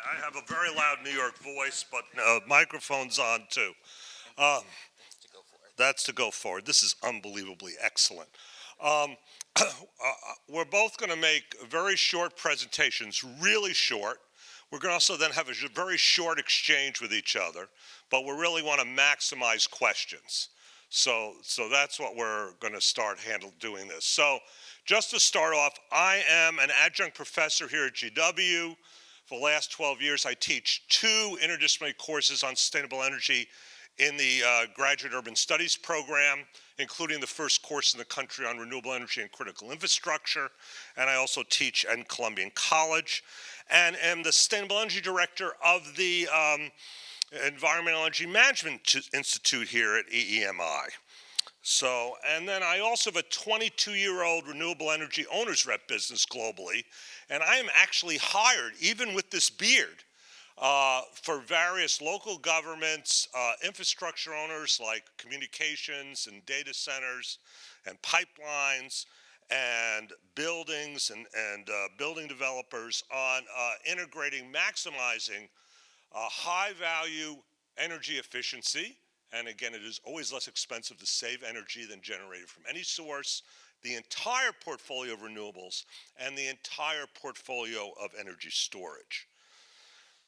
I have a very loud New York voice, but microphone's on too. That's to go forward. This is unbelievably excellent. Um, we're both going to make very short presentations, really short. We're going to also then have a very short exchange with each other, but we really want to maximize questions. So that's what we're going to start doing this. So just to start off, I am an adjunct professor here at GW. For the last 12 years, I teach 2 interdisciplinary courses on sustainable energy in the Graduate Urban Studies program, including the first course in the country on renewable energy and critical infrastructure. And I also teach at Columbian College and am the Sustainable Energy Director of the Environmental Energy Management Institute here at EEMI. So, and then I also have a 22-year-old renewable energy owners rep business globally, and I am actually hired, even with this beard, for various local governments, infrastructure owners like communications and data centers and pipelines and buildings and building developers on integrating, maximizing high-value energy efficiency. And again, it is always less expensive to save energy than generated from any source, the entire portfolio of renewables, and the entire portfolio of energy storage.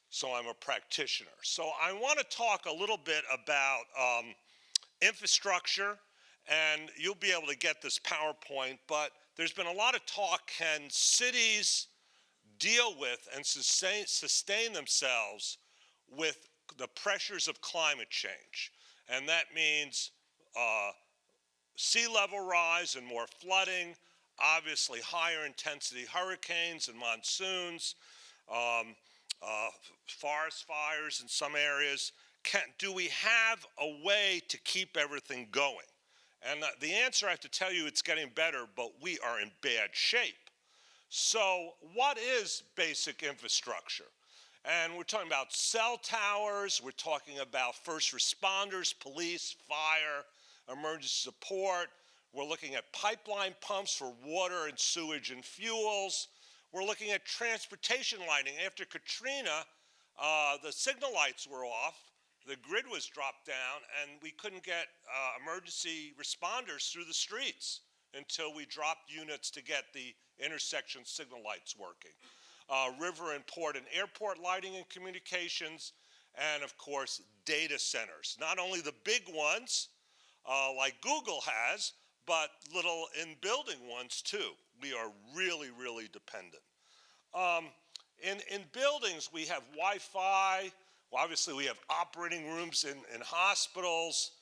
So I'm a practitioner. So I want to talk a little bit about infrastructure, and you'll be able to get this PowerPoint, but there's been a lot of talk, can cities deal with and sustain themselves with the pressures of climate change? And that means sea level rise and more flooding, obviously higher intensity hurricanes and monsoons, forest fires in some areas. Do we have a way to keep everything going? And the answer, I have to tell you, it's getting better, but we are in bad shape. So what is basic infrastructure? And we're talking about cell towers, we're talking about first responders, police, fire, emergency support. We're looking at pipeline pumps for water and sewage and fuels. We're looking at transportation lighting. After Katrina, the signal lights were off, the grid was dropped down, and we couldn't get emergency responders through the streets until we dropped units to get the intersection signal lights working. River and port and airport lighting and communications, and of course, data centers. Not only the big ones, like Google has, but little in-building ones too. We are really, really dependent. In buildings, we have Wi-Fi. Well, obviously, we have operating rooms in hospitals.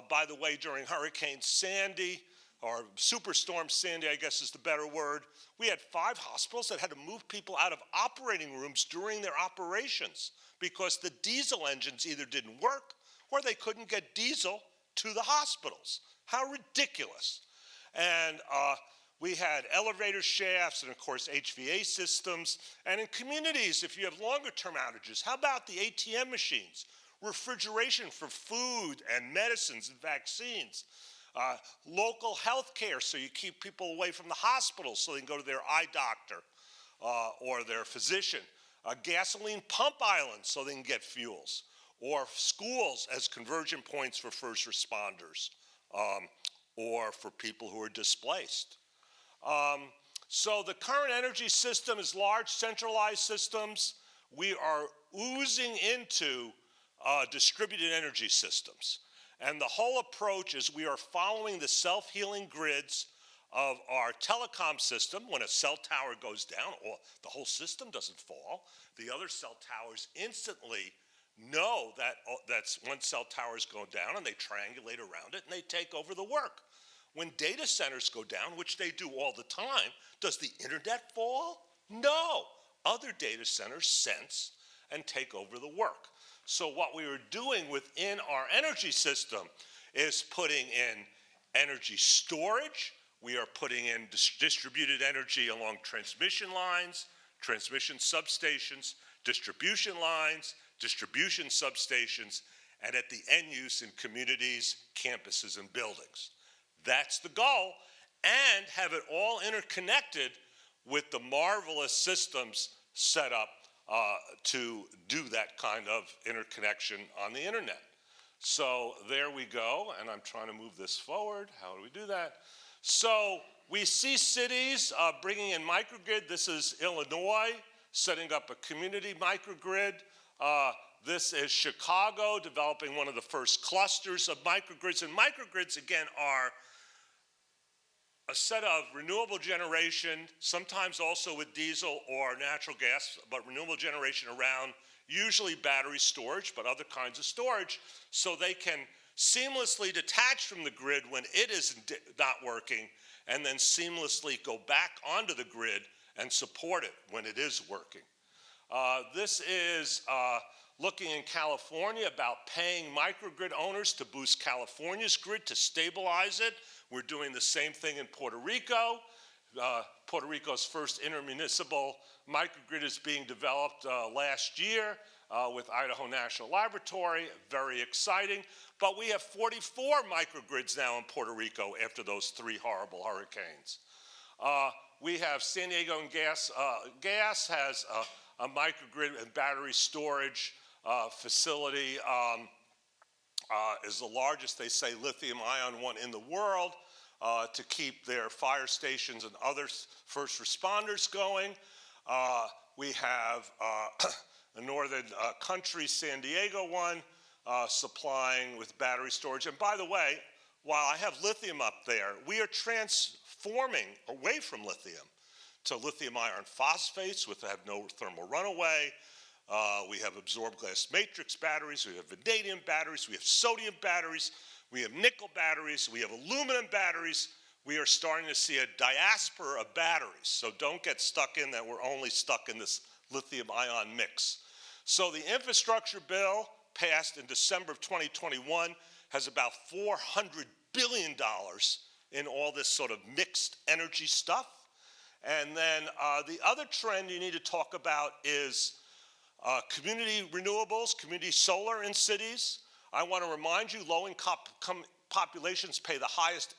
By the way, during Hurricane Sandy, or Superstorm Sandy, I guess is the better word, we had 5 hospitals that had to move people out of operating rooms during their operations because the diesel engines either didn't work or they couldn't get diesel to the hospitals. How ridiculous. And we had elevator shafts and, of course, HVA systems. And in communities, if you have longer-term outages, how about the ATM machines, refrigeration for food and medicines and vaccines, local health care, so you keep people away from the hospital so they can go to their eye doctor or their physician, gasoline pump islands so they can get fuels, or schools as conversion points for first responders or for people who are displaced. So the current energy system is large centralized systems. We are oozing into distributed energy systems. And the whole approach is we are following the self-healing grids of our telecom system. When a cell tower goes down, or the whole system doesn't fall, the other cell towers instantly know that that's when cell towers go down, and they triangulate around it and they take over the work. When data centers go down, which they do all the time, does the internet fall? No. Other data centers sense and take over the work. So what we are doing within our energy system is putting in energy storage. We are putting in distributed energy along transmission lines, transmission substations, distribution lines, distribution substations, and at the end use in communities, campuses, and buildings. That's the goal, and have it all interconnected with the marvelous systems set up to do that kind of interconnection on the internet. So there we go, and I'm trying to move this forward. How do we do that? So we see cities bringing in microgrid. This is Illinois setting up a community microgrid. This is Chicago developing one of the first clusters of microgrids. And microgrids, again, are a set of renewable generation, sometimes also with diesel or natural gas, but renewable generation around usually battery storage, but other kinds of storage, so they can seamlessly detach from the grid when it is not working, and then seamlessly go back onto the grid and support it when it is working. This is looking in California about paying microgrid owners to boost California's grid to stabilize it. We're doing the same thing in Puerto Rico. Puerto Rico's first intermunicipal microgrid is being developed last year with Idaho National Laboratory. Very exciting. But we have 44 microgrids now in Puerto Rico after those 3 horrible hurricanes. We have San Diego and Gas has a microgrid and battery storage facility. Is the largest, they say, lithium-ion one in the world to keep their fire stations and other first responders going. We have a northern country, San Diego one, supplying with battery storage. And by the way, while I have lithium up there, we are transforming away from lithium to lithium iron phosphates, which have no thermal runaway. We have absorbed glass matrix batteries, we have vanadium batteries, we have sodium batteries, we have nickel batteries, we have aluminum batteries. We are starting to see a diaspora of batteries, so don't get stuck in that we're only stuck in this lithium-ion mix. So the infrastructure bill passed in December of 2021 has about $400 billion in all this sort of mixed energy stuff. And then the other trend you need to talk about is community renewables, community solar in cities. I want to remind you, low-income populations pay the highest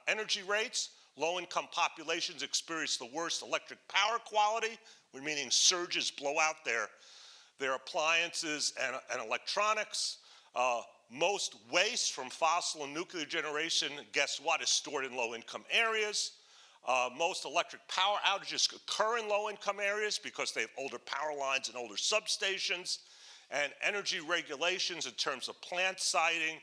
energy rates. Low-income populations experience the worst electric power quality, meaning surges blow out their appliances and electronics. Most waste from fossil and nuclear generation, guess what, is stored in low-income areas. Most electric power outages occur in low-income areas because they have older power lines and older substations, and energy regulations in terms of plant siting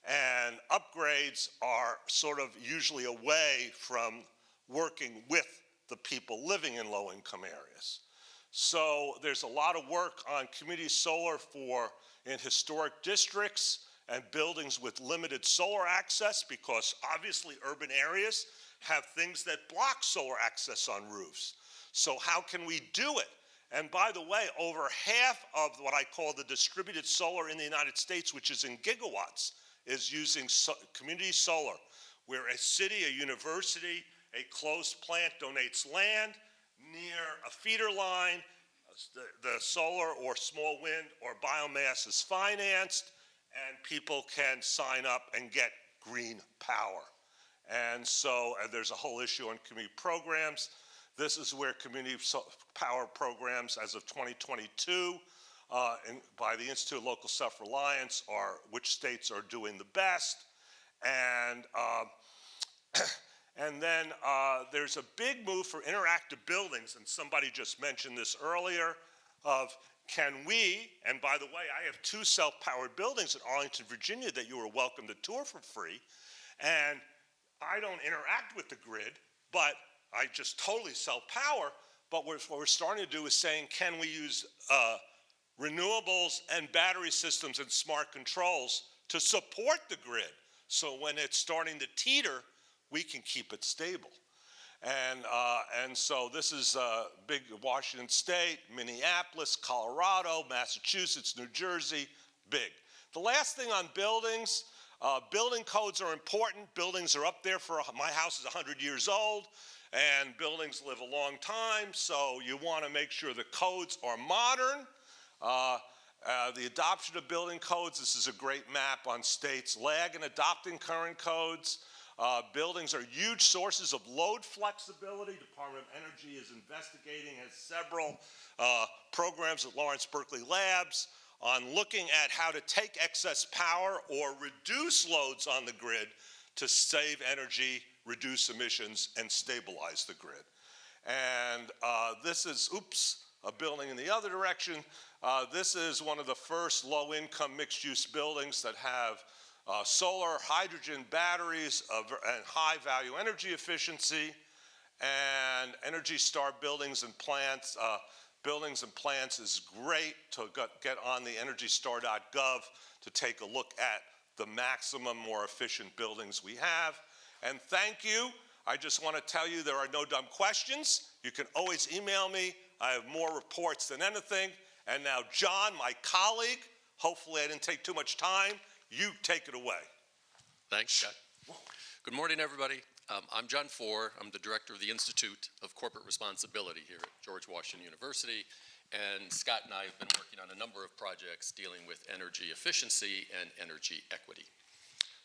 and upgrades are sort of usually away from working with the people living in low-income areas. So there's a lot of work on community solar in historic districts and buildings with limited solar access, because obviously urban areas have things that block solar access on roofs. So how can we do it? And by the way, over half of what I call the distributed solar in the United States, which is in gigawatts, is using community solar, where a city, a university, a closed plant donates land near a feeder line, the solar or small wind or biomass is financed, and people can sign up and get green power. And so there's a whole issue on community programs. This is where community power programs as of 2022 by the Institute of Local Self-Reliance are which states are doing the best. And and then there's a big move for interactive buildings, and somebody just mentioned this earlier, of can we, and by the way, I have 2 self-powered buildings in Arlington, Virginia that you are welcome to tour for free, and I don't interact with the grid, but I just totally self-power. But what we're starting to do is saying, can we use renewables and battery systems and smart controls to support the grid, so when it's starting to teeter, we can keep it stable. And so this is big Washington State, Minneapolis, Colorado, Massachusetts, New Jersey, big. The last thing on buildings, building codes are important. Buildings are up there for, my house is 100 years old, and buildings live a long time, so you want to make sure the codes are modern. The adoption of building codes, this is a great map on states' lag in adopting current codes. Buildings are huge sources of load flexibility. Department of Energy is investigating, has several programs at Lawrence Berkeley Labs on looking at how to take excess power or reduce loads on the grid to save energy, reduce emissions, and stabilize the grid. And this is, a building in the other direction. This is one of the first low-income mixed-use buildings that have solar, hydrogen batteries and high-value energy efficiency, and Energy Star buildings and plants. Buildings and plants is great to get on the EnergyStar.gov to take a look at the maximum more efficient buildings we have. And thank you. I just want to tell you there are no dumb questions. You can always email me. I have more reports than anything. And now, John, my colleague, hopefully I didn't take too much time. You take it away. Thanks, Scott. Good morning, everybody. I'm John Four. I'm the director of the Institute of Corporate Responsibility here at George Washington University. And Scott and I have been working on a number of projects dealing with energy efficiency and energy equity.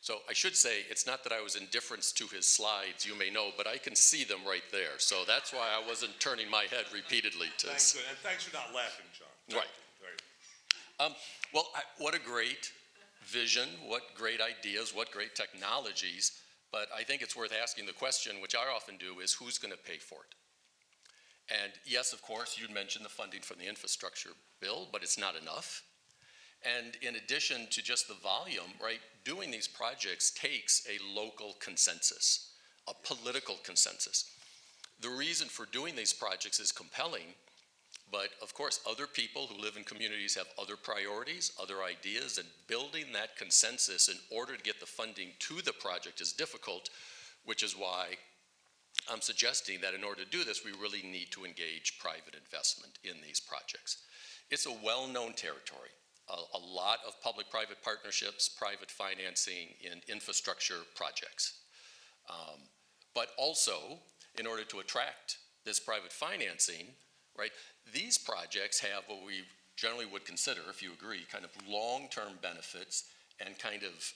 So I should say, it's not that I was indifferent to his slides, you may know, but I can see them right there. So that's why I wasn't turning my head repeatedly to Thanks, and thanks for not laughing, John. Right. Well, what a great vision, what great ideas, what great technologies, but I think it's worth asking the question, which I often do, is who's going to pay for it? And yes, of course, you'd mentioned the funding from the infrastructure bill, but it's not enough. And in addition to just the volume, right, doing these projects takes a local consensus, a political consensus. The reason for doing these projects is compelling, but of course, other people who live in communities have other priorities, other ideas, and building that consensus in order to get the funding to the project is difficult, which is why I'm suggesting that in order to do this, we really need to engage private investment in these projects. It's a well-known territory. A lot of public-private partnerships, private financing in infrastructure projects. But also, in order to attract this private financing, right, these projects have what we generally would consider, if you agree, kind of long-term benefits and kind of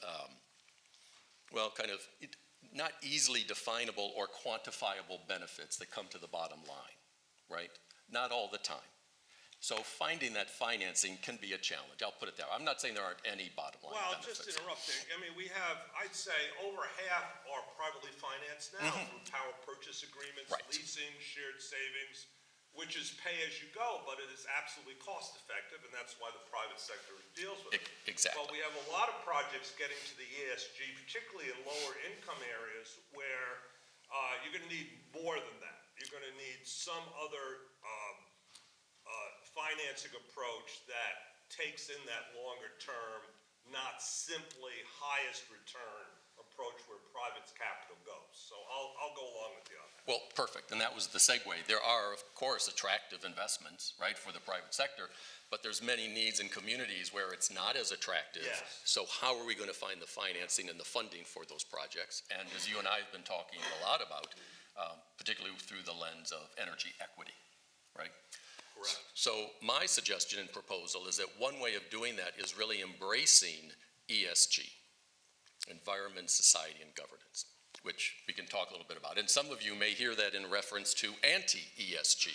not easily definable or quantifiable benefits that come to the bottom line, right? Not all the time. So finding that financing can be a challenge. I'll put it there. I'm not saying there aren't any bottom line benefits. Well, just interrupting. I mean, we have, I'd say, over half are privately financed now through power purchase agreements, right, leasing, shared savings, which is pay as you go, but it is absolutely cost effective, and that's why the private sector deals with it. Exactly. But we have a lot of projects getting to the ESG, particularly in lower income areas where you're going to need more than that. You're going to need some other financing approach that takes in that longer term, not simply highest return approach where private capital goes. So I'll go along with you on that. Well, perfect, and that was the segue. There are, of course, attractive investments, right, for the private sector, but there's many needs in communities where it's not as attractive. Yes. So how are we going to find the financing and the funding for those projects? And as you and I have been talking a lot about, particularly through the lens of energy equity, right? Correct. So my suggestion and proposal is that one way of doing that is really embracing ESG, environment, society, and governance, which we can talk a little bit about. And some of you may hear that in reference to anti-ESG.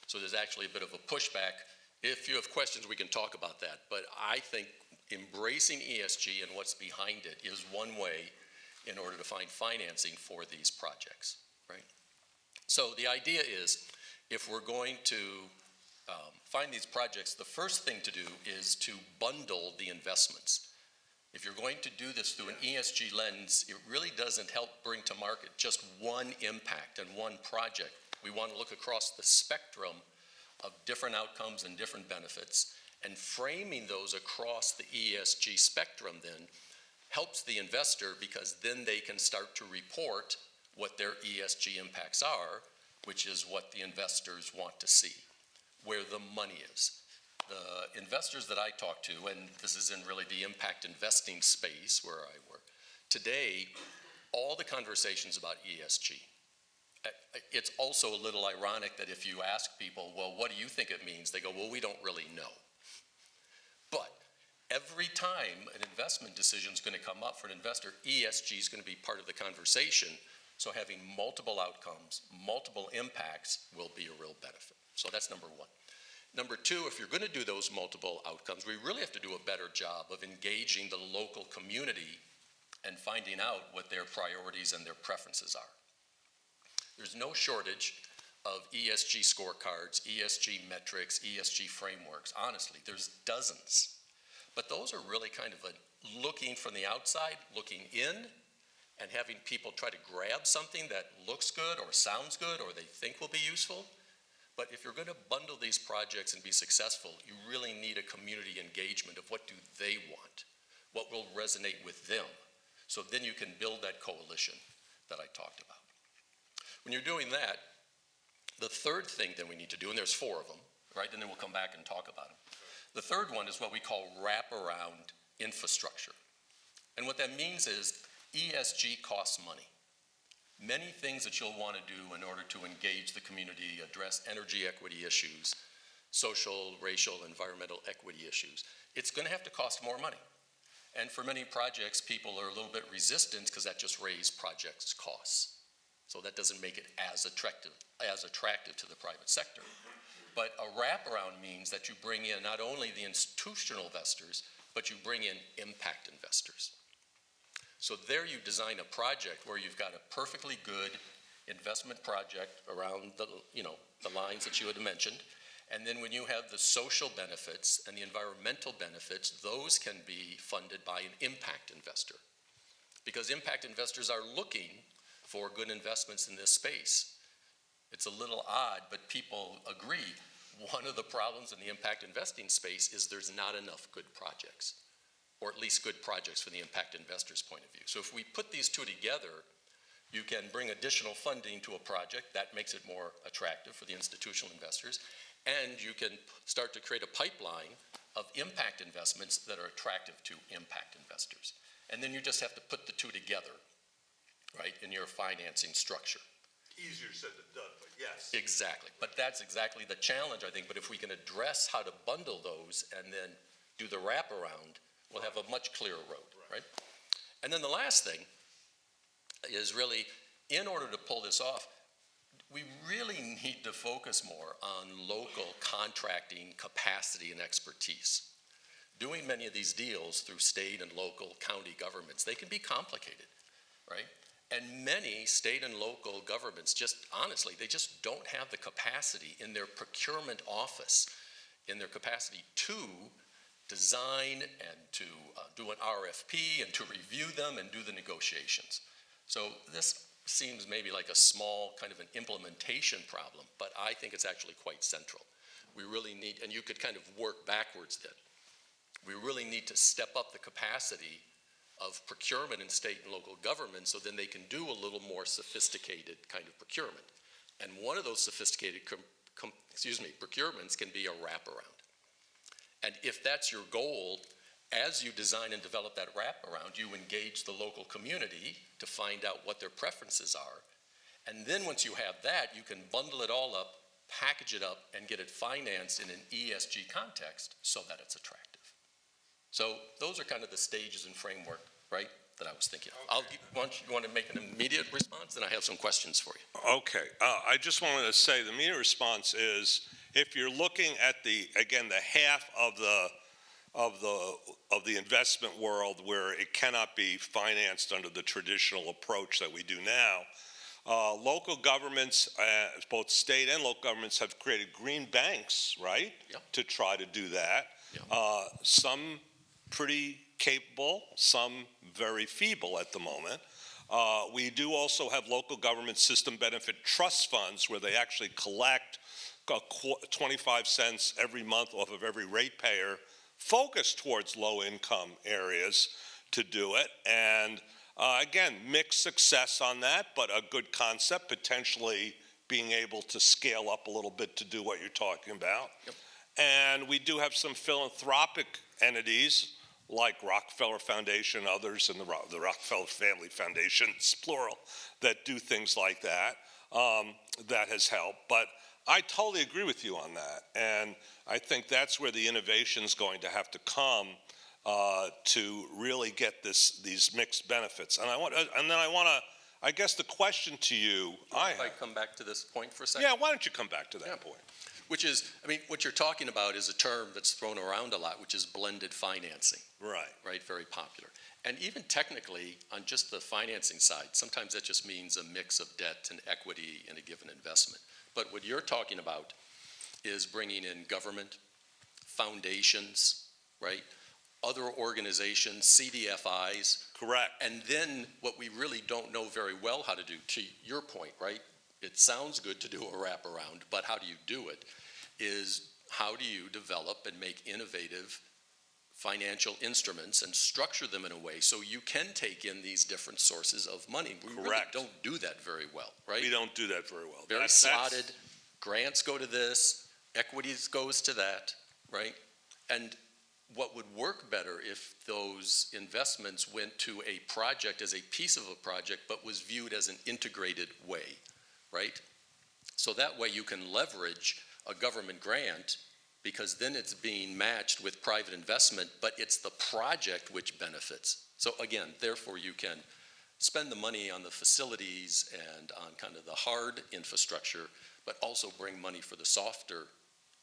So there's actually a bit of a pushback. If you have questions, we can talk about that. But I think embracing ESG and what's behind it is one way in order to find financing for these projects, right? So the idea is, if we're going to find these projects, the first thing to do is to bundle the investments. If you're going to do this through an ESG lens, it really doesn't help bring to market just one impact and one project. We want to look across the spectrum of different outcomes and different benefits, and framing those across the ESG spectrum then helps the investor, because then they can start to report what their ESG impacts are, which is what the investors want to see, where the money is. The investors that I talk to, and this is in really the impact investing space where I work, today, all the conversations about ESG. It's also a little ironic that if you ask people, well, what do you think it means? They go, well, we don't really know. But every time an investment decision is going to come up for an investor, ESG is going to be part of the conversation. So having multiple outcomes, multiple impacts will be a real benefit. So that's number one. Number two, if you're going to do those multiple outcomes, we really have to do a better job of engaging the local community and finding out what their priorities and their preferences are. There's no shortage of ESG scorecards, ESG metrics, ESG frameworks. Honestly, there's dozens. But those are really kind of looking from the outside, looking in, and having people try to grab something that looks good or sounds good or they think will be useful. But if you're going to bundle these projects and be successful, you really need a community engagement of what do they want, what will resonate with them. So then you can build that coalition that I talked about. When you're doing that, the third thing that we need to do, and there's 4 of them, right? And then we'll come back and talk about them. The third one is what we call wraparound infrastructure. And what that means is ESG costs money. Many things that you'll want to do in order to engage the community, address energy equity issues, social, racial, environmental equity issues, it's going to have to cost more money. And for many projects, people are a little bit resistant because that just raises projects' costs. So that doesn't make it as attractive to the private sector. But a wraparound means that you bring in not only the institutional investors, but you bring in impact investors. So there you design a project where you've got a perfectly good investment project around the lines that you had mentioned. And then when you have the social benefits and the environmental benefits, those can be funded by an impact investor. Because impact investors are looking for good investments in this space. It's a little odd, but people agree. One of the problems in the impact investing space is there's not enough good projects, or at least good projects from the impact investor's point of view. So if we put these two together, you can bring additional funding to a project. That makes it more attractive for the institutional investors. And you can start to create a pipeline of impact investments that are attractive to impact investors. And then you just have to put the two together, right, in your financing structure. Easier said than done, but yes. Exactly. But that's exactly the challenge, I think. But if we can address how to bundle those and then do the wraparound, we'll have a much clearer road, right? And then the last thing is really, in order to pull this off, we really need to focus more on local contracting capacity and expertise. Doing many of these deals through state and local county governments, they can be complicated, right? And many state and local governments just, honestly, they just don't have the capacity in their procurement office, in their capacity to design and to do an RFP and to review them and do the negotiations. So this seems maybe like a small kind of an implementation problem, but I think it's actually quite central. We really need, and you could kind of work backwards then. We really need to step up the capacity of procurement in state and local government so then they can do a little more sophisticated kind of procurement. And one of those sophisticated procurements can be a wraparound. And if that's your goal, as you design and develop that wraparound, you engage the local community to find out what their preferences are. And then once you have that, you can bundle it all up, package it up, and get it financed in an ESG context so that it's attractive. So those are kind of the stages and framework, right, that I was thinking of. Okay. You want to make an immediate response? Then I have some questions for you. Okay. I just wanted to say the immediate response is, if you're looking at the half of the investment world where it cannot be financed under the traditional approach that we do now, local governments, both state and local governments, have created green banks, right, to try to do that. Some pretty capable, some very feeble at the moment. We do also have local government system benefit trust funds where they actually collect 25 cents every month off of every ratepayer, focused towards low-income areas to do it. And again, mixed success on that, but a good concept, potentially being able to scale up a little bit to do what you're talking about. Yep. And we do have some philanthropic entities like Rockefeller Foundation, others, and the Rockefeller Family Foundations, plural, that do things like that. That has helped. But I totally agree with you on that. And I think that's where the innovation is going to have to come to really get these mixed benefits. And I guess the question to you, if I come back to this point for a second? Yeah, why don't you come back to that point? Which is, I mean, what you're talking about is a term that's thrown around a lot, which is blended financing. Right, very popular. And even technically, on just the financing side, sometimes that just means a mix of debt and equity in a given investment. But what you're talking about is bringing in government, foundations, right? Other organizations, CDFIs. Correct. And then what we really don't know very well how to do, to your point, right? It sounds good to do a wraparound, but how do you do it? Is how do you develop and make innovative financial instruments and structure them in a way so you can take in these different sources of money. We really don't do that very well, right? We don't do that very well. Very slotted. Grants go to this, equities goes to that, right? And what would work better if those investments went to a project as a piece of a project, but was viewed as an integrated way, right? So that way you can leverage a government grant, because then it's being matched with private investment, but it's the project which benefits. So again, therefore you can spend the money on the facilities and on kind of the hard infrastructure, but also bring money for the softer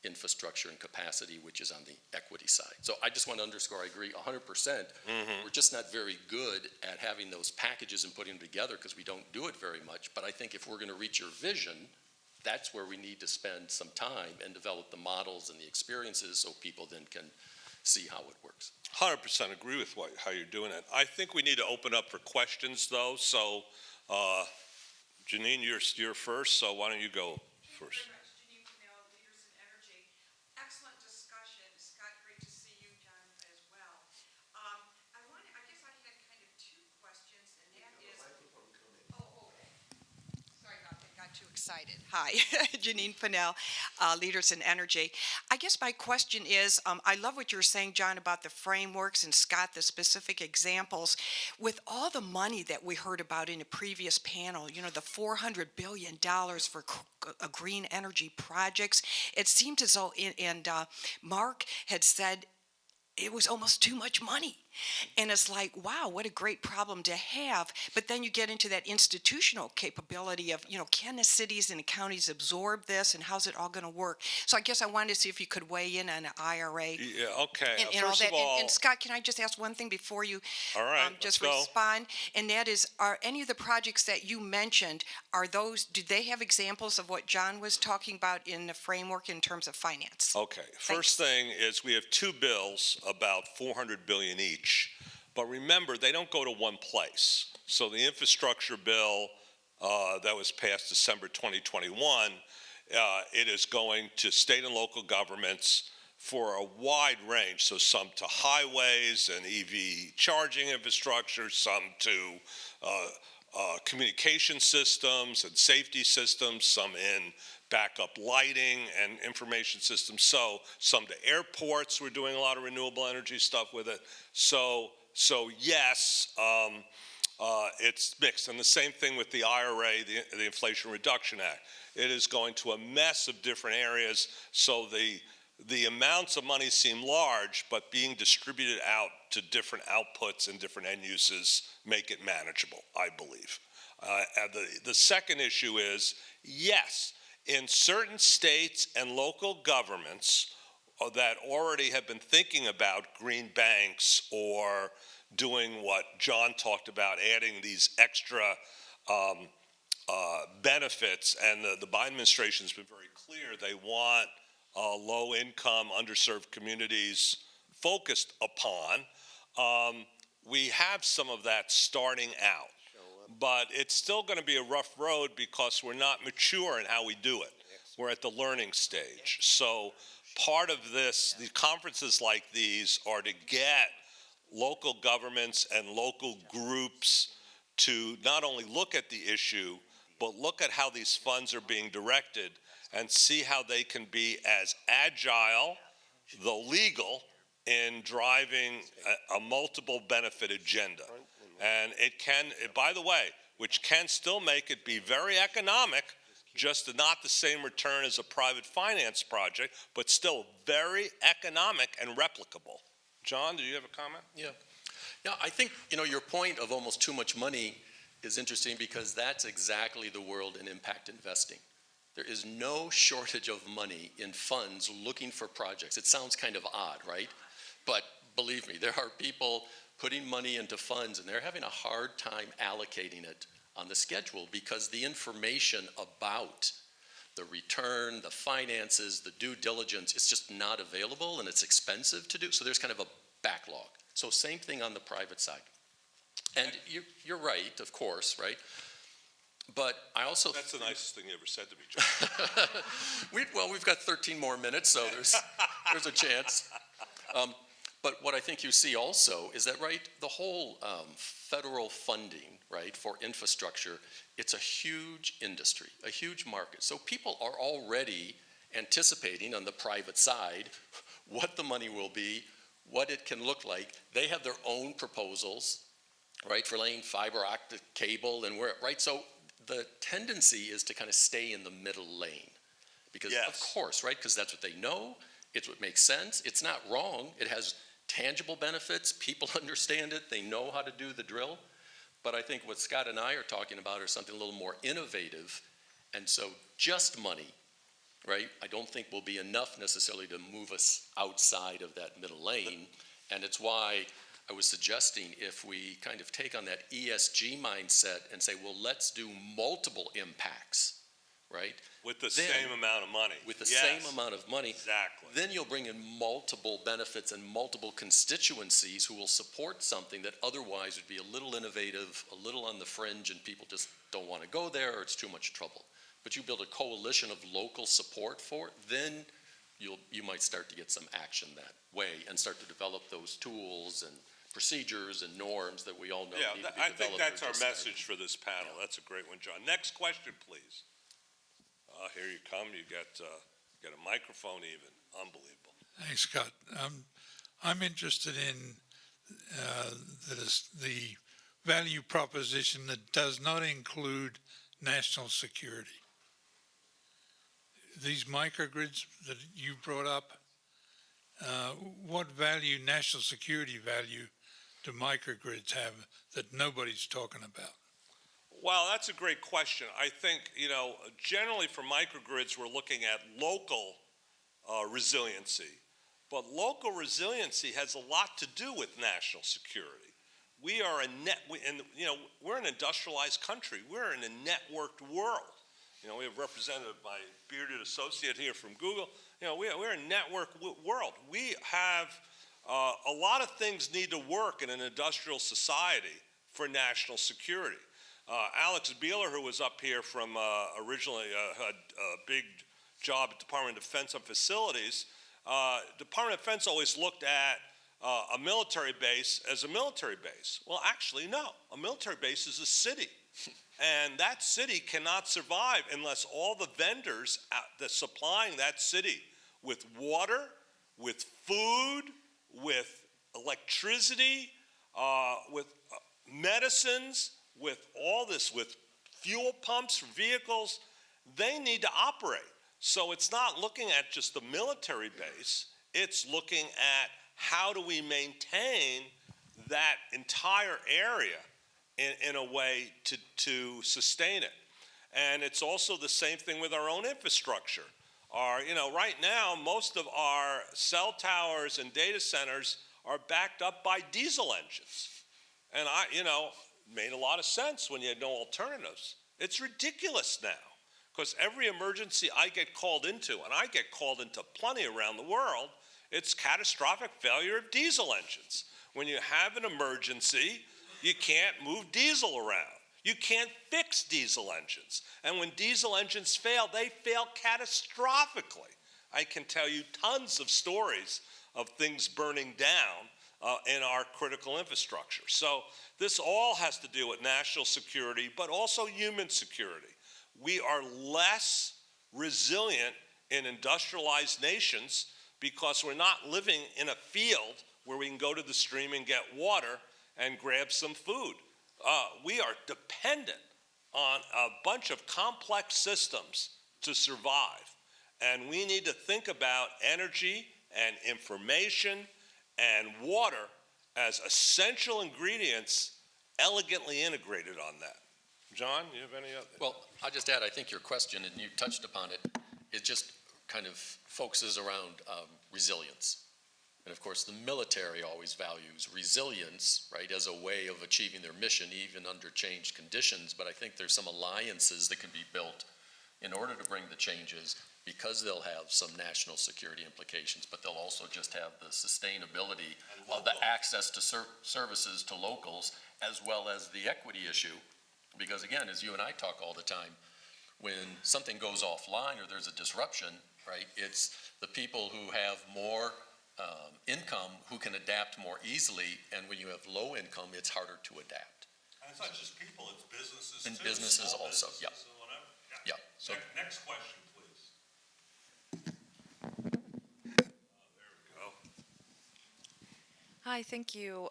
infrastructure and capacity, which is on the equity side. So I just want to underscore, I agree 100%. We're just not very good at having those packages and putting them together because we don't do it very much. But I think if we're going to reach your vision, that's where we need to spend some time and develop the models and the experiences so people then can see how it works. 100% agree with how you're doing it. I think we need to open up for questions, though. So, Janine, you're first, so why don't you go first? Excited. Hi, Janine Pinnell, Leaders in Energy. I guess my question is, I love what you're saying, John, about the frameworks, and Scott, the specific examples. With all the money that we heard about in a previous panel, you know, the $400 billion for green energy projects, it seemed as though, and Mark had said, it was almost too much money. And it's like, wow, what a great problem to have. But then you get into that institutional capability of, you know, can the cities and the counties absorb this, and how's it all going to work? So I guess I wanted to see if you could weigh in on an IRA. Yeah, okay. And all that. And Scott, can I just ask one thing before you just respond? And that is, are any of the projects that you mentioned, do they have examples of what John was talking about in the framework in terms of finance? Okay. First thing is we have two bills about $400 billion each. But remember, they don't go to one place. So the infrastructure bill that was passed December 2021, it is going to state and local governments for a wide range. So some to highways and EV charging infrastructure, some to communication systems and safety systems, some in backup lighting and information systems. So some to airports, we're doing a lot of renewable energy stuff with it. So yes, it's mixed. And the same thing with the IRA, the Inflation Reduction Act. It is going to a mess of different areas. So the amounts of money seem large, but being distributed out to different outputs and different end uses make it manageable, I believe. The second issue is, yes, in certain states and local governments that already have been thinking about green banks or doing what John talked about, adding these extra benefits, and the Biden administration has been very clear they want low-income, underserved communities focused upon. We have some of that starting out. But it's still going to be a rough road because we're not mature in how we do it. We're at the learning stage. So part of this, the conferences like these are to get local governments and local groups to not only look at the issue, but look at how these funds are being directed and see how they can be as agile, though legal, in driving a multiple benefit agenda. And it can, by the way, which can still make it be very economic, just not the same return as a private finance project, but still very economic and replicable. John, do you have a comment? Yeah, I think, you know, your point of almost too much money is interesting because that's exactly the world in impact investing. There is no shortage of money in funds looking for projects. It sounds kind of odd, right? But believe me, there are people putting money into funds and they're having a hard time allocating it on the schedule because the information about the return, the finances, the due diligence, it's just not available and it's expensive to do. So there's kind of a backlog. So same thing on the private side. And you're right, of course, right? But I also... That's the nicest thing you ever said to me, John. Well, we've got 13 more minutes, so there's a chance. But what I think you see also is that, right, the whole federal funding, right, for infrastructure, it's a huge industry, a huge market. So people are already anticipating on the private side what the money will be, what it can look like. They have their own proposals, right, for laying fiber optic cable and where, right? So the tendency is to kind of stay in the middle lane because, yes, of course, right, because that's what they know. It's what makes sense. It's not wrong. It has tangible benefits. People understand it. They know how to do the drill. But I think what Scott and I are talking about is something a little more innovative. And so just money, right, I don't think will be enough necessarily to move us outside of that middle lane. And it's why I was suggesting if we kind of take on that ESG mindset and say, well, let's do multiple impacts, right? With the same amount of money. With the same amount of money. Exactly. Then you'll bring in multiple benefits and multiple constituencies who will support something that otherwise would be a little innovative, a little on the fringe, and people just don't want to go there or it's too much trouble. But you build a coalition of local support for it, then you might start to get some action that way and start to develop those tools and procedures and norms that we all know need to be I think developed that's our message for this panel. That's a great one, John. Next question, please. Here you come. You got a microphone even. Unbelievable. Thanks, Scott. I'm interested in the value proposition that does not include national security. These microgrids that you brought up, what value, national security value, do microgrids have that nobody's talking about? Well, that's a great question. I think, generally for microgrids, we're looking at local resiliency. But local resiliency has a lot to do with national security. We are we're an industrialized country. We're in a networked world. We have represented my bearded associate here from Google. We're a networked world. We have a lot of things need to work in an industrial society for national security. Alex Beeler, who was up here from originally had a big job at Department of Defense on facilities. Department of Defense always looked at a military base as a military base. Well, actually, no. A military base is a city. And that city cannot survive unless all the vendors that supplying that city with water, with food, with electricity, with medicines, with all this, with fuel pumps for vehicles, they need to operate. So it's not looking at just the military base, it's looking at how do we maintain that entire area in a way to sustain it. And it's also the same thing with our own infrastructure. Right now, most of our cell towers and data centers are backed up by diesel engines. And made a lot of sense when you had no alternatives. It's ridiculous now, because every emergency I get called into, and I get called into plenty around the world, it's catastrophic failure of diesel engines. When you have an emergency, you can't move diesel around. You can't fix diesel engines. And when diesel engines fail, they fail catastrophically. I can tell you tons of stories of things burning down in our critical infrastructure. So this all has to do with national security, but also human security. We are less resilient in industrialized nations because we're not living in a field where we can go to the stream and get water and grab some food. We are dependent on a bunch of complex systems to survive. And we need to think about energy and information and water as essential ingredients elegantly integrated on that. John, you have any other? Well, I'll just add, I think your question, and you touched upon it, it just kind of focuses around resilience. And of course, the military always values resilience, right, as a way of achieving their mission, even under changed conditions. But I think there's some alliances that can be built in order to bring the changes, because they'll have some national security implications, but they'll also just have the sustainability of the access to services to locals, as well as the equity issue. Because again, as you and I talk all the time, when something goes offline or there's a disruption, right, it's the people who have more income who can adapt more easily, and when you have low income, it's harder to adapt. And it's not just people, it's businesses And too. businesses also, Businesses yeah. and whatever. Yeah. So Next question, please. There we go. Hi, thank you.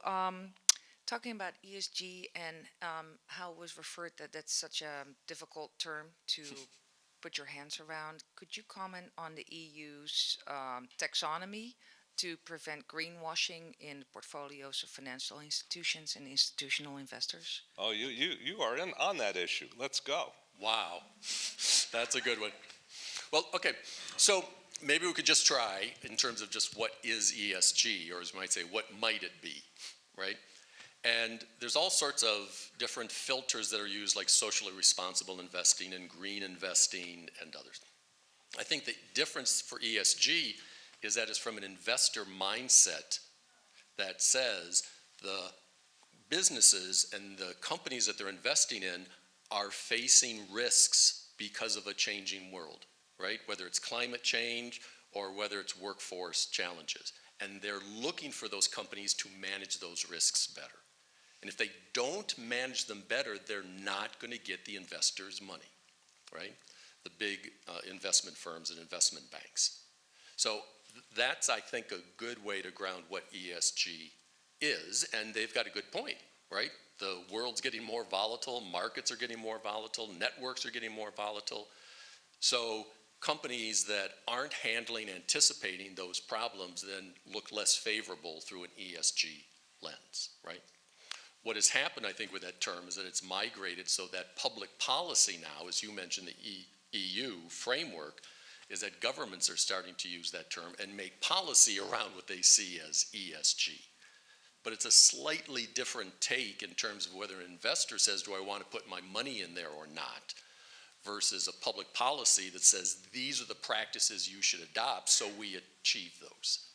Talking about ESG and how it was referred that that's such a difficult term to put your hands around, could you comment on the EU's taxonomy to prevent greenwashing in portfolios of financial institutions and institutional investors? Oh, you are on that issue. Let's go. wow, that's a good one. Well, okay, so maybe we could just try in terms of just what is ESG, or as we might say, what might it be, right? And there's all sorts of different filters that are used, like socially responsible investing and green investing and others. I think the difference for ESG is that it's from an investor mindset that says the businesses and the companies that they're investing in are facing risks because of a changing world, right? Whether it's climate change or whether it's workforce challenges. And they're looking for those companies to manage those risks better. And if they don't manage them better, they're not going to get the investors' money, right? The big investment firms and investment banks. So that's, I think, a good way to ground what ESG is, and they've got a good point, right? The world's getting more volatile, markets are getting more volatile, networks are getting more volatile. So companies that aren't handling, anticipating those problems then look less favorable through an ESG lens, right? What has happened, I think, with that term is that it's migrated so that public policy now, as you mentioned, the EU framework, is that governments are starting to use that term and make policy around what they see as ESG. But it's a slightly different take in terms of whether an investor says, do I want to put my money in there or not, versus a public policy that says, these are the practices you should adopt so we achieve those.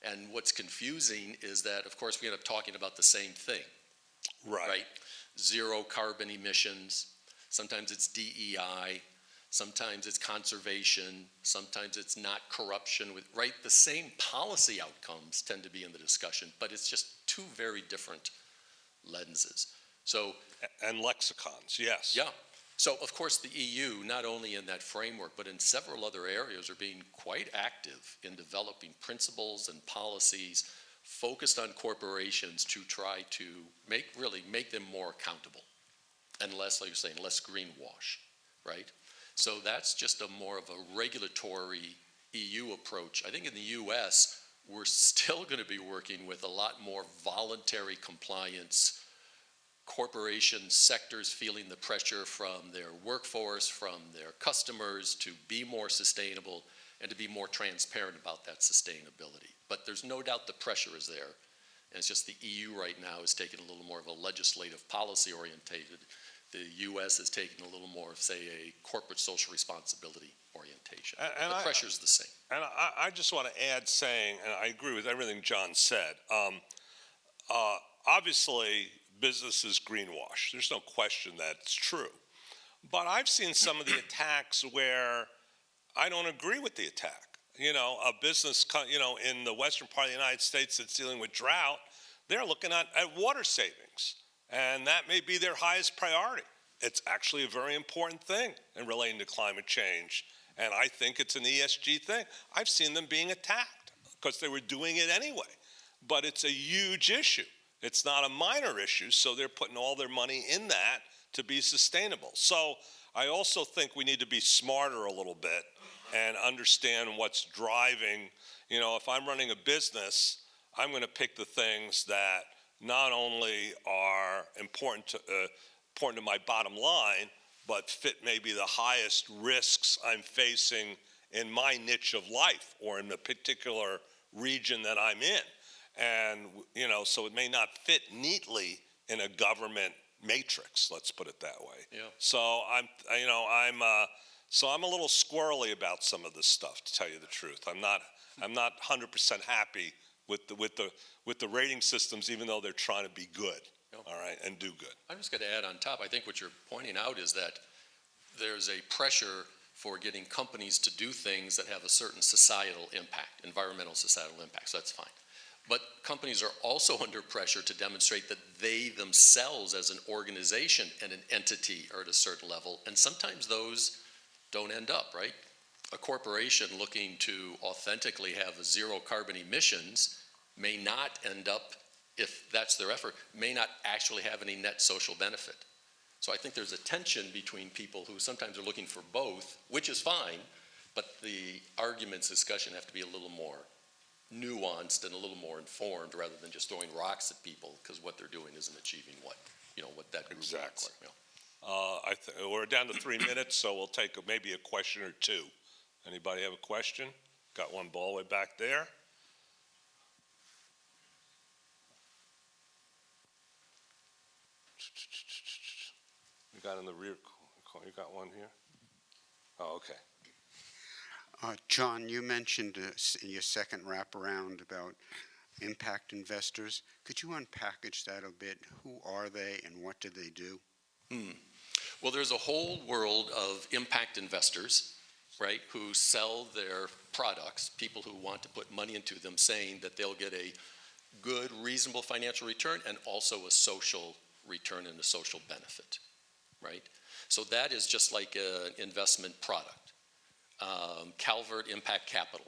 And what's confusing is that, of course, we end up talking about the same thing. Right? Zero carbon emissions. Sometimes it's DEI. Sometimes it's conservation. Sometimes it's not corruption. Right? The same policy outcomes tend to be in the discussion, but it's just two very different lenses. So, and lexicons, yes. yeah. So, of course, the EU, not only in that framework, but in several other areas, are being quite active in developing principles and policies focused on corporations to try to make them more accountable and less, like you're saying, less greenwash, right? So that's just a more of a regulatory EU approach. I think in the US, we're still going to be working with a lot more voluntary compliance, corporation sectors feeling the pressure from their workforce, from their customers to be more sustainable and to be more transparent about that sustainability. But there's no doubt the pressure is there. And it's just the EU right now is taking a little more of a legislative policy orientated. The US is taking a little more of, say, a corporate social responsibility orientation. And the pressure's the same. And I just want to add saying, and I agree with everything John said, obviously businesses greenwash. There's no question that's true. But I've seen some of the attacks where I don't agree with the attack. You know, a business, you know, in the western part of the United States that's dealing with drought, they're looking at water savings. And that may be their highest priority. It's actually a very important thing in relating to climate change. And I think it's an ESG thing. I've seen them being attacked because they were doing it anyway. But it's a huge issue. It's not a minor issue, so they're putting all their money in that to be sustainable. So I also think we need to be smarter a little bit and understand what's driving. You know, if I'm running a business, I'm going to pick the things that not only are important to important to my bottom line, but fit maybe the highest risks I'm facing in my niche of life or in the particular region that I'm in. And, you know, so it may not fit neatly in a government matrix, let's put it that way. Yeah. So I'm a little squirrely about some of this stuff, to tell you the truth. I'm not 100% happy with the rating systems, even though they're trying to be good, all right, and do good. I'm just going to add on top, I think what you're pointing out is that there's a pressure for getting companies to do things that have a certain societal impact, environmental societal impact, so that's fine. But companies are also under pressure to demonstrate that they themselves as an organization and an entity are at a certain level, and sometimes those don't end up, right? A corporation looking to authentically have zero carbon emissions may not end up, if that's their effort, may not actually have any net social benefit. So I think there's a tension between people who sometimes are looking for both, which is fine, but the arguments, discussion have to be a little more nuanced and a little more informed rather than just throwing rocks at people, because what they're doing isn't achieving what that group Exactly. wants. We're down to 3 minutes, so we'll take maybe a question or two. Anybody have a question? Got one all the way back there. You got in the rear. You got one here? Oh, okay. John, you mentioned in your second wraparound about impact investors. Could you unpackage that a bit? Who are they and what do they do? Well, there's a whole world of impact investors, right, who sell their products, people who want to put money into them, saying that they'll get a good, reasonable financial return and also a social return and a social benefit, right? So that is just like an investment product. Calvert Impact Capital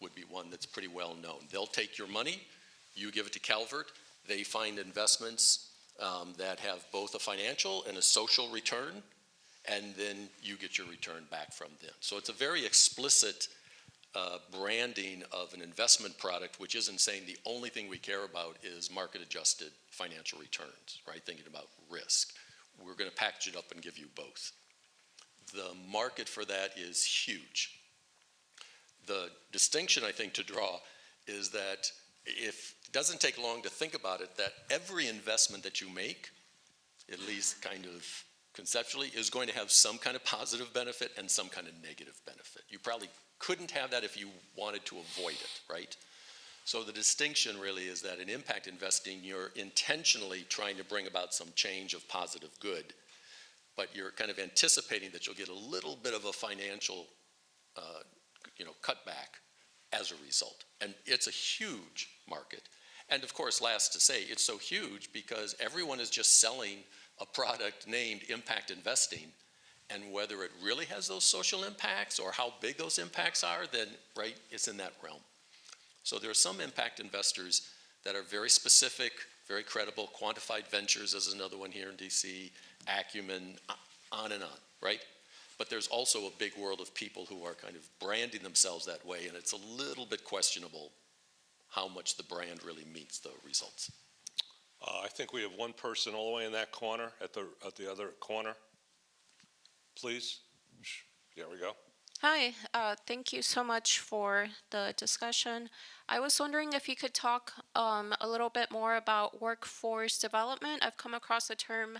would be one that's pretty well known. They'll take your money, you give it to Calvert, they find investments that have both a financial and a social return, and then you get your return back from them. So it's a very explicit branding of an investment product, which isn't saying the only thing we care about is market-adjusted financial returns, right? Thinking about risk. We're going to package it up and give you both. The market for that is huge. The distinction, I think, to draw is that it doesn't take long to think about it, that every investment that you make, at least kind of conceptually, is going to have some kind of positive benefit and some kind of negative benefit. You probably couldn't have that if you wanted to avoid it, right? So the distinction really is that in impact investing, you're intentionally trying to bring about some change of positive good, but you're kind of anticipating that you'll get a little bit of a financial cutback as a result. And it's a huge market. And of course, last to say, it's so huge because everyone is just selling a product named impact investing, and whether it really has those social impacts or how big those impacts are, then, right, it's in that realm. So there are some impact investors that are very specific, very credible. Quantified Ventures is another one here in DC, Acumen, on and on, right? But there's also a big world of people who are kind of branding themselves that way, and it's a little bit questionable how much the brand really meets the results. I think we have one person all the way in that corner, at the other corner. Please. There we go. Hi, thank you so much for the discussion. I was wondering if you could talk a little bit more about workforce development. I've come across a term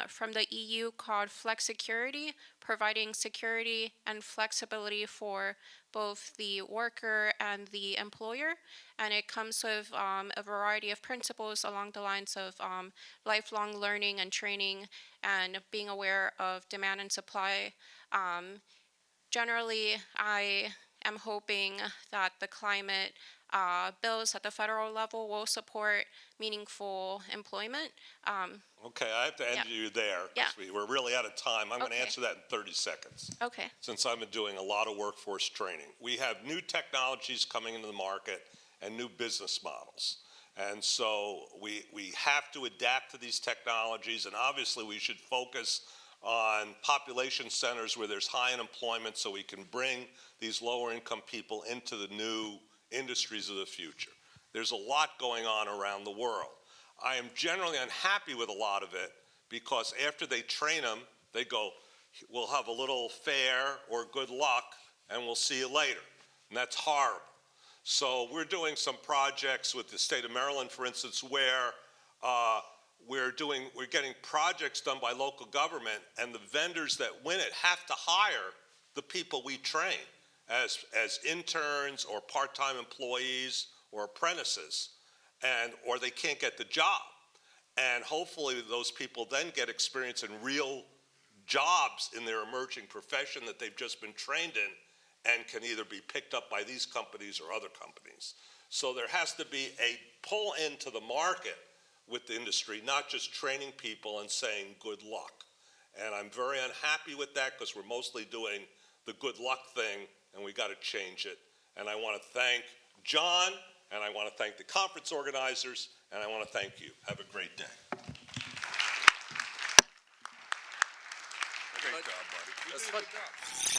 from the EU called flexicurity, providing security and flexibility for both the worker and the employer. And it comes with a variety of principles along the lines of lifelong learning and training and being aware of demand and supply. Generally, I am hoping that the climate bills at the federal level will support meaningful employment. Okay, I have to end you there. Yeah. We're really out of time. I'm going to Okay. answer that in 30 seconds. Okay. Since I've been doing a lot of workforce training. We have new technologies coming into the market and new business models. And so we have to adapt to these technologies, and obviously we should focus on population centers where there's high unemployment so we can bring these lower income people into the new industries of the future. There's a lot going on around the world. I am generally unhappy with a lot of it because after they train them, they go, we'll have a little fair or good luck, and we'll see you later. And that's horrible. So we're doing some projects with the state of Maryland, for instance, where we're getting projects done by local government, and the vendors that win it have to hire the people we train as interns or part-time employees or apprentices, or they can't get the job. And hopefully those people then get experience in real jobs in their emerging profession that they've just been trained in, and can either be picked up by these companies or other companies. So there has to be a pull into the market with the industry, not just training people and saying good luck. And I'm very unhappy with that, because we're mostly doing the good luck thing, and we got to change it. And I want to thank John, and I want to thank the conference organizers, and I want to thank you. Have a great day. Great job, buddy. You did a good job.